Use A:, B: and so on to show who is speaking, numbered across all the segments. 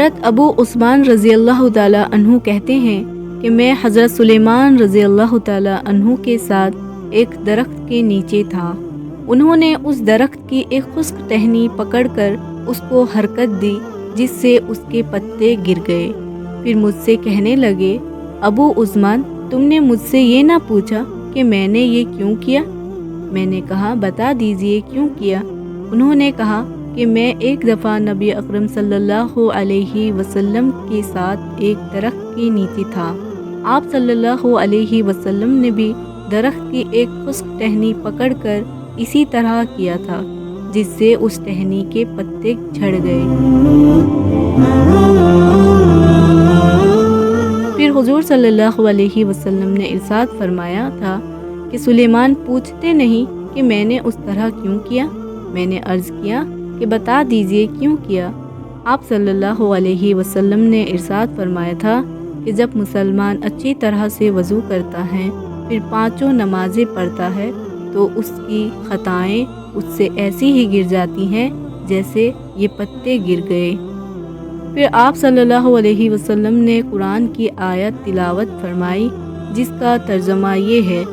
A: حضرت ابو عثمان رضی اللہ تعالیٰ عنہ کہتے ہیں کہ میں حضرت سلیمان رضی اللہ تعالیٰ عنہ کے ساتھ ایک درخت کے نیچے تھا۔ انہوں نے اس درخت کی ایک خشک ٹہنی پکڑ کر اس کو حرکت دی جس سے اس کے پتے گر گئے۔ پھر مجھ سے کہنے لگے، ابو عثمان، تم نے مجھ سے یہ نہ پوچھا کہ میں نے یہ کیوں کیا؟ میں نے کہا، بتا دیجئے کیوں کیا؟ انہوں نے کہا کہ میں ایک دفعہ نبی اکرم صلی اللہ علیہ وسلم کے ساتھ ایک درخت کے نیچے تھا۔ آپ صلی اللہ علیہ وسلم نے بھی درخت کی ایک خشک ٹہنی پکڑ کر اسی طرح کیا تھا جس سے اس ٹہنی کے پتے جھڑ گئے۔ پھر حضور صلی اللہ علیہ وسلم نے ارشاد فرمایا تھا کہ سلیمان پوچھتے نہیں کہ میں نے اس طرح کیوں کیا؟ میں نے عرض کیا کہ بتا دیجئے کیوں کیا؟ آپ صلی اللہ علیہ وسلم نے ارشاد فرمایا تھا کہ جب مسلمان اچھی طرح سے وضو کرتا ہے پھر 5 نمازیں پڑھتا ہے تو اس کی خطائیں اس سے ایسی ہی گر جاتی ہیں جیسے یہ پتے گر گئے۔ پھر آپ صلی اللہ علیہ وسلم نے قرآن کی آیت تلاوت فرمائی جس کا ترجمہ یہ ہے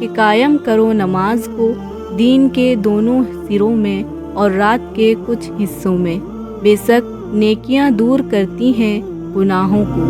A: کہ قائم کرو نماز کو دین کے دونوں سروں میں اور رات کے کچھ حصوں میں، بے شک نیکیاں دور کرتی ہیں گناہوں کو۔